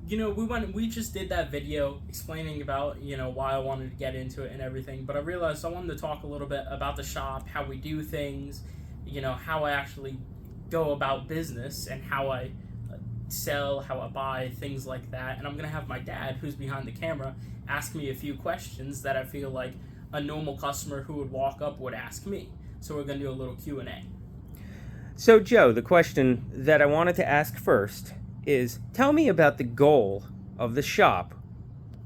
we just did that video explaining about, why I wanted to get into it and everything, but I realized I wanted to talk a little bit about the shop, how we do things, how I actually go about business and how I sell, how I buy, things like that. And I'm going to have my dad, who's behind the camera, ask me a few questions that I feel like a normal customer who would walk up would ask me. So we're going to do a little Q&A. So, Joe, the question that I wanted to ask first is, tell me about the goal of the shop.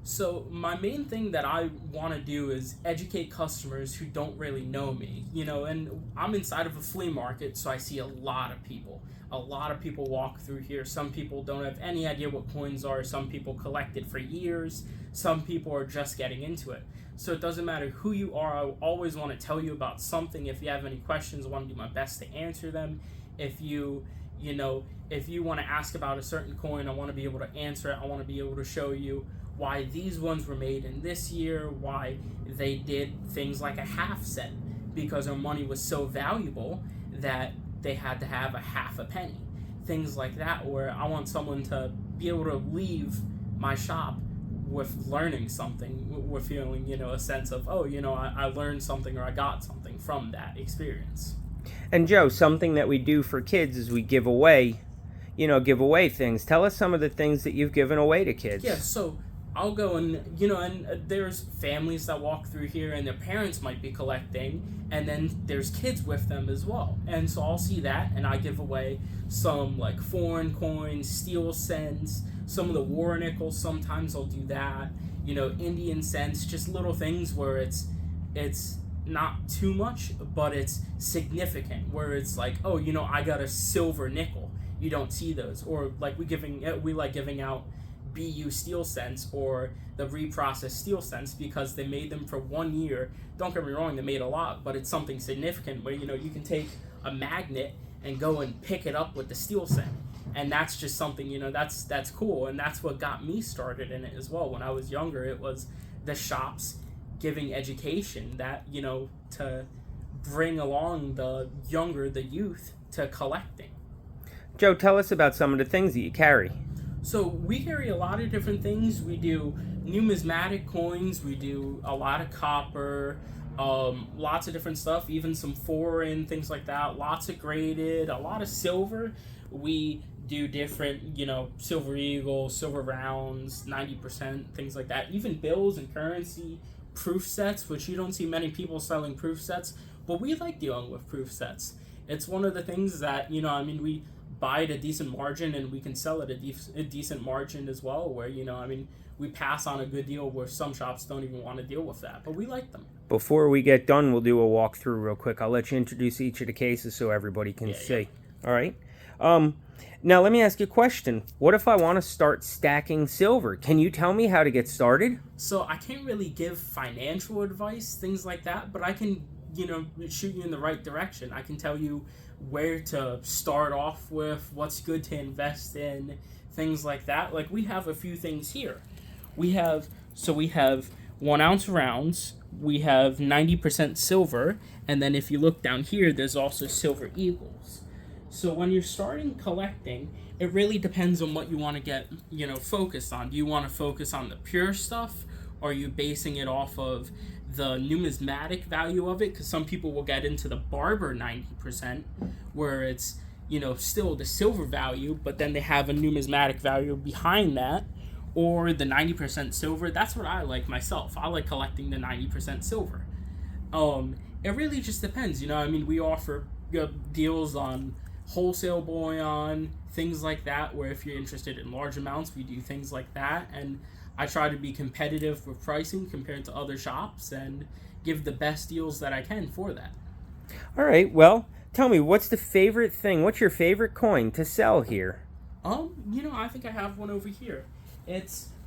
So my main thing that I want to do is educate customers who don't really know me, and I'm inside of a flea market, so I see a lot of people. A lot of people walk through here. Some people don't have any idea what coins are. Some people collected for years. Some people are just getting into it. So it doesn't matter who you are. I always want to tell you about something. If you have any questions, I want to do my best to answer them. If you want to ask about a certain coin, I want to be able to answer it. I want to be able to show you why these ones were made in this year, why they did things like a half cent, because our money was so valuable that they had to have a half a penny. Things like that, where I want someone to be able to leave my shop with learning something, with feeling, a sense of, I learned something or I got something from that experience. And Joe, something that we do for kids is we give away things. Tell us some of the things that you've given away to kids. Yeah, so I'll go and there's families that walk through here and their parents might be collecting, and then there's kids with them as well. And so I'll see that, and I give away some like foreign coins, steel cents, some of the war nickels. Sometimes I'll do that. Indian cents, just little things where it's not too much, but it's significant. Where it's like, I got a silver nickel. You don't see those, or like we like giving out BU steel cents or the reprocessed steel cents because they made them for 1 year. Don't get me wrong, they made a lot, but it's something significant where you can take a magnet and go and pick it up with the steel cent, and that's just something that's cool, and that's what got me started in it as well. When I was younger, it was the shops giving education that to bring along the youth to collecting. Joe, tell us about some of the things that you carry. So we carry a lot of different things. We do numismatic coins, we do a lot of copper, lots of different stuff, even some foreign, things like that, lots of graded, a lot of silver. We do different, silver eagle, silver rounds, 90%, things like that. Even bills and currency, proof sets, which you don't see many people selling proof sets, but we like dealing with proof sets. It's one of the things that, we buy at a decent margin and we can sell at a decent margin as well, where we pass on a good deal where some shops don't even want to deal with that, but we like them. Before we get done, we'll do a walkthrough real quick. I'll let you introduce each of the cases so everybody can see. Yeah. All right. Now let me ask you a question. What if I want to start stacking silver? Can you tell me how to get started? So I can't really give financial advice, things like that, but I can shoot you in the right direction. I can tell you where to start off with, what's good to invest in, things like that. Like we have a few things here. We have 1 ounce rounds, we have 90% silver, and then if you look down here, there's also silver eagles. So when you're starting collecting, it really depends on what you want to get, focused on. Do you want to focus on the pure stuff? Or are you basing it off of the numismatic value of it? Because some people will get into the barber 90%, where it's, still the silver value, but then they have a numismatic value behind that. Or the 90% silver. That's what I like myself. I like collecting the 90% silver. It really just depends. We offer deals on wholesale bullion, things like that, where if you're interested in large amounts, we do things like that. And I try to be competitive with pricing compared to other shops and give the best deals that I can for that. All right, well, tell me, what's your favorite coin to sell here? I think I have one over here.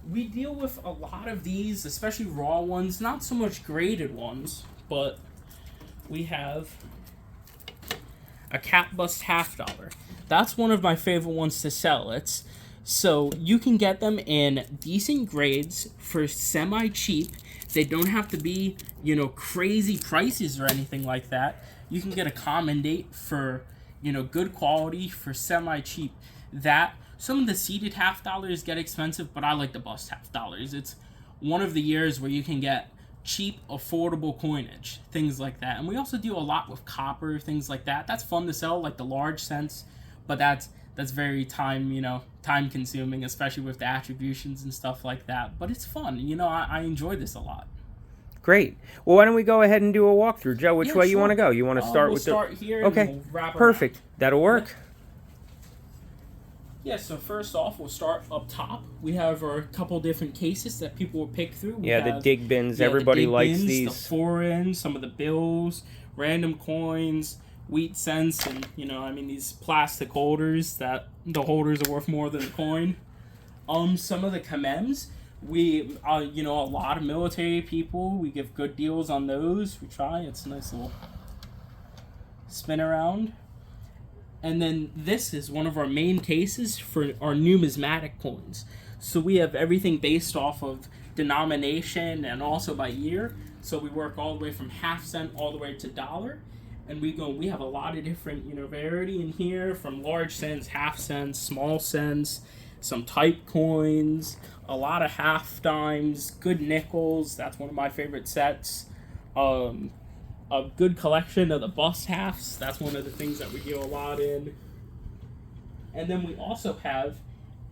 We deal with a lot of these, especially raw ones, not so much graded ones, but we have a cap bust $50. That's one of my favorite ones to sell. So you can get them in decent grades for semi-cheap. They don't have to be, crazy prices or anything like that. You can get a common date for, good quality for semi-cheap. some of the seeded half dollars get expensive, but I like the bust half dollars. It's one of the years where you can get cheap, affordable coinage, things like that. And we also do a lot with copper, things like that. That's fun to sell, like the large cents, but that's very time consuming, especially with the attributions and stuff like that. But it's fun. I enjoy this a lot. Great. Well, why don't we go ahead and do a walkthrough? Joe, which way you want to go? You want to start with start here. Okay. And we'll wrap Perfect. around. That'll work. Yeah, so first off, we'll start up top. We have our couple different cases that people will pick through. We have the dig bins. Everybody likes bins, these. The foreign, some of the bills, random coins, wheat cents, and, these plastic holders that the holders are worth more than the coin. Some of the kamems, we, a lot of military people, we give good deals on those. We try. It's a nice little spin around. And then this is one of our main cases for our numismatic coins. So we have everything based off of denomination and also by year. So we work all the way from half cent all the way to dollar. And we have a lot of different, variety in here, from large cents, half cents, small cents, some type coins, a lot of half dimes, good nickels. That's one of my favorite sets. A good collection of the bust halves. That's one of the things that we do a lot in. And then we also have,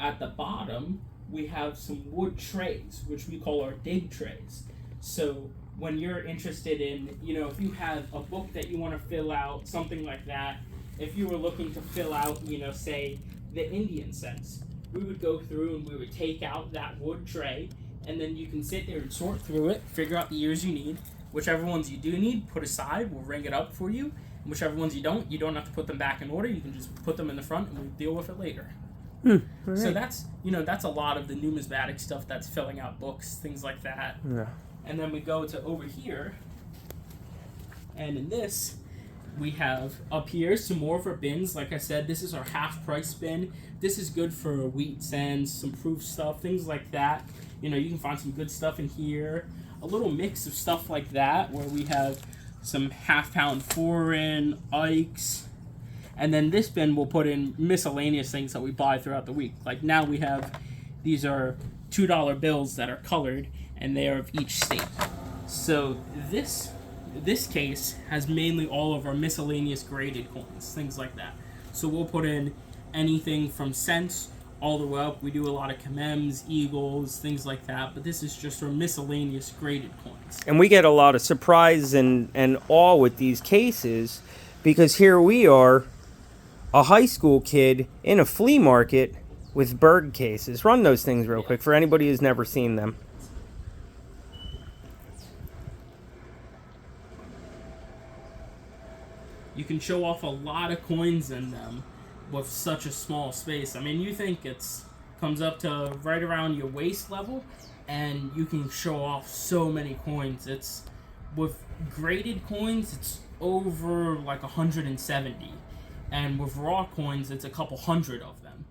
at the bottom, we have some wood trays, which we call our dig trays. So when you're interested in, if you have a book that you want to fill out, something like that, if you were looking to fill out, say, the Indian cents, we would go through and we would take out that wood tray, and then you can sit there and sort through it, figure out the years you need. Whichever ones you do need, put aside, we'll ring it up for you. And whichever ones you don't have to put them back in order. You can just put them in the front and we'll deal with it later. Right. So that's a lot of the numismatic stuff that's filling out books, things like that. Yeah. And then we go to over here, and in this, we have up here some more of our bins. Like I said, this is our half price bin. This is good for wheat cents, some proof stuff, things like that. You can find some good stuff in here. A little mix of stuff like that, where we have some half-pound foreign, Ikes, and then this bin we'll put in miscellaneous things that we buy throughout the week. Like now we have, these are $2 bills that are colored, and they are of each state. So this case has mainly all of our miscellaneous graded coins, things like that. So we'll put in anything from cents all the way up. We do a lot of kamems, eagles, things like that, but this is just our miscellaneous graded coins. And we get a lot of surprise and awe with these cases, because here we are, a high school kid in a flea market with bird cases. Run those things real quick for anybody who's never seen them. You can show off a lot of coins in them with such a small space. I mean, you think it's comes up to right around your waist level, and you can show off so many coins. It's with graded coins, it's over like 170, and with raw coins, it's a couple hundred of them.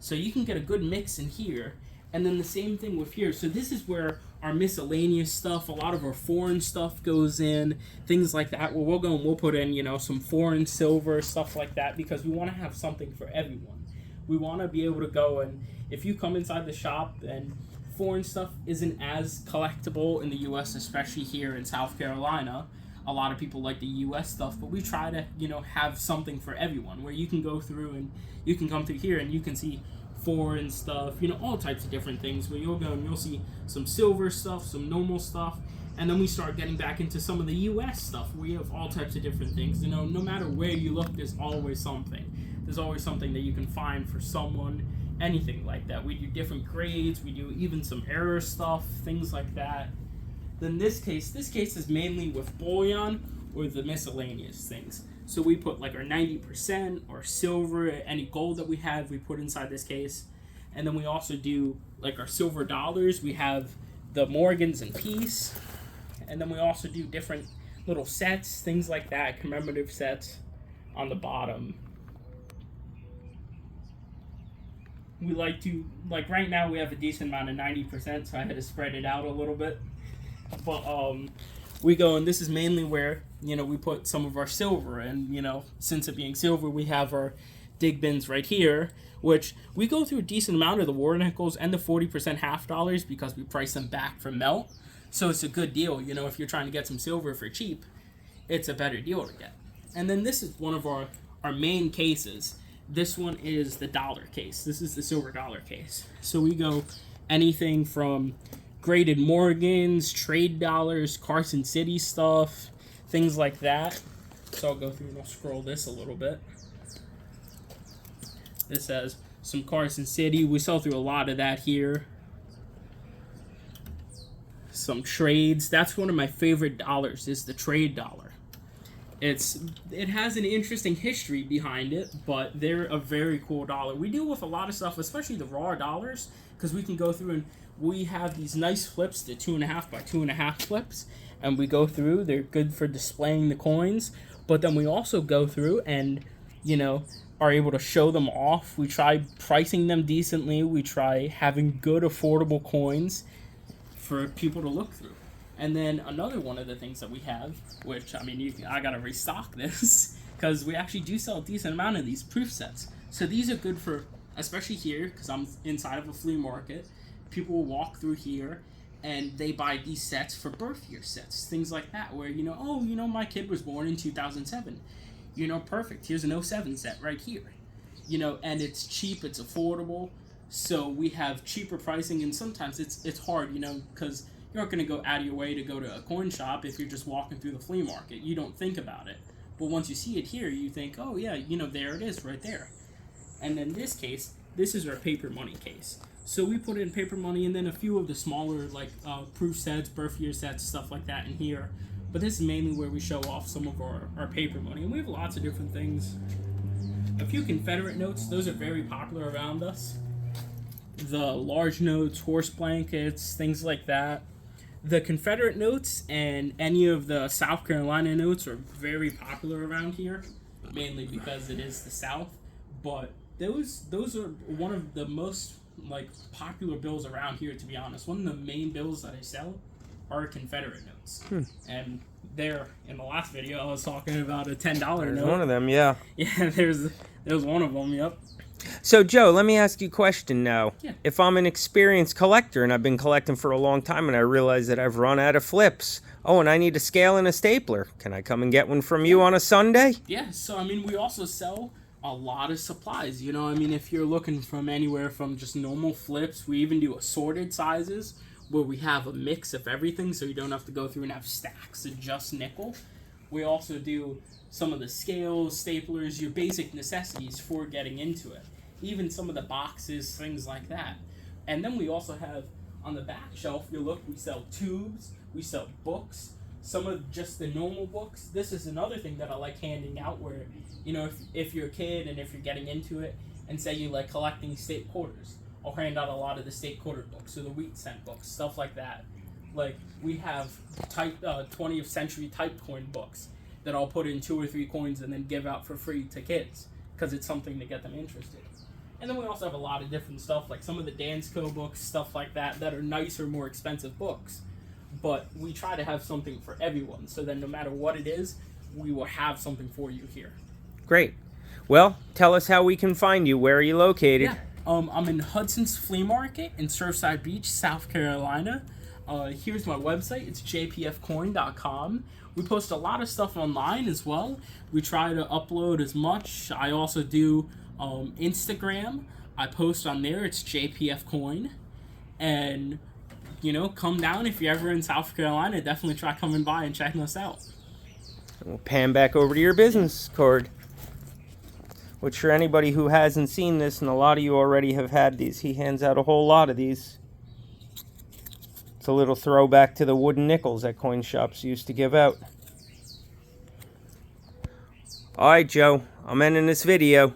So you can get a good mix in here, and then the same thing with here. So this is where our miscellaneous stuff, a lot of our foreign stuff goes in, things like that, where we'll go and we'll put in, some foreign silver, stuff like that, because we want to have something for everyone. We want to be able to go, and if you come inside the shop and foreign stuff isn't as collectible in the U.S., especially here in South Carolina, a lot of people like the U.S. stuff, but we try to, have something for everyone, where you can go through and you can come through here and you can see foreign stuff, all types of different things, where you'll go and you'll see some silver stuff, some normal stuff, and then we start getting back into some of the U.S. stuff. We have all types of different things. No matter where you look, there's always something. There's always something that you can find for someone, anything like that. We do different grades, we do even some error stuff, things like that. Then this case is mainly with bullion or the miscellaneous things. So we put like our 90% or silver, any gold that we have, we put inside this case. And then we also do like our silver dollars. We have the Morgans and Peace. And then we also do different little sets, things like that, commemorative sets on the bottom. We like to, like right now we have a decent amount of 90%, so I had to spread it out a little bit. But we go, and this is mainly where, we put some of our silver, and, since it being silver, we have our dig bins right here, which we go through a decent amount of the war nickels and the 40% half dollars because we price them back for melt. So it's a good deal. You know, if you're trying to get some silver for cheap, it's a better deal to get. And then this is one of our main cases. This one is the dollar case. This is the silver dollar case. So we go anything from graded Morgans, trade dollars, Carson City stuff, things like that. So I'll go through and I'll scroll this a little bit. This has some Carson City. We sell through a lot of that here. Some trades. That's one of my favorite dollars, is the trade dollar. It has an interesting history behind it, but they're a very cool dollar. We deal with a lot of stuff, especially the raw dollars, because we can go through and we have these nice flips, the 2.5 by 2.5 flips, and we go through. They're good for displaying the coins, but then we also go through and, you know, are able to show them off. We try pricing them decently. We try having good, affordable coins for people to look through. And then another one of the things that we have, which, I mean, I gotta restock this, because we actually do sell a decent amount of these proof sets. So these are good for, especially here, because I'm inside of a flea market, people will walk through here, and they buy these sets for birth year sets, things like that, where, you know, oh, you know, my kid was born in 2007. You know, perfect, here's an 07 set right here. You know, and it's cheap, it's affordable, so we have cheaper pricing, and sometimes it's hard, you know, because you're not going to go out of your way to go to a coin shop if you're just walking through the flea market. You don't think about it. But once you see it here, you think, oh yeah, you know, there it is right there. And in this case, this is our paper money case. So we put in paper money and then a few of the smaller, like proof sets, birth year sets, stuff like that in here. But this is mainly where we show off some of our paper money. And we have lots of different things. A few Confederate notes, those are very popular around us. The large notes, horse blankets, things like that. The Confederate notes and any of the South Carolina notes are very popular around here, mainly because it is the South. But those are one of the most like popular bills around here, to be honest. One of the main bills that I sell are Confederate notes. And there, in the last video, I was talking about a $10 note. One of them, yeah. Yeah, there's one of them, yep. So, Joe, let me ask you a question now. Yeah. If I'm an experienced collector and I've been collecting for a long time and I realize that I've run out of flips, oh, and I need a scale and a stapler, can I come and get one from you on a Sunday? Yeah, so, I mean, we also sell a lot of supplies, you know? I mean, if you're looking from anywhere from just normal flips, we even do assorted sizes where we have a mix of everything so you don't have to go through and have stacks of just nickel. We also do some of the scales, staplers, your basic necessities for getting into it. Even some of the boxes, things like that. And then we also have, on the back shelf, you look, we sell tubes, we sell books, some of just the normal books. This is another thing that I like handing out where, you know, if you're a kid and if you're getting into it, and say you like collecting state quarters, I'll hand out a lot of the state quarter books, or the wheat cent books, stuff like that. Like, we have 20th century type coin books that I'll put in 2 or 3 coins and then give out for free to kids, because it's something to get them interested. And then we also have a lot of different stuff, like some of the Dansko books, stuff like that are nicer, more expensive books. But we try to have something for everyone, so that no matter what it is, we will have something for you here. Great. Well, tell us how we can find you. Where are you located? Yeah, I'm in Hudson's Flea Market in Surfside Beach, South Carolina. Here's my website. It's jpfcoin.com. We post a lot of stuff online as well. We try to upload as much. I also do Instagram. I post on there. It's jpfcoin. And, you know, come down if you're ever in South Carolina. Definitely try coming by and checking us out. We'll pan back over to your business card, which for anybody who hasn't seen this, and a lot of you already have had these, he hands out a whole lot of these. It's a little throwback to the wooden nickels that coin shops used to give out. Alright, Joe, I'm ending this video.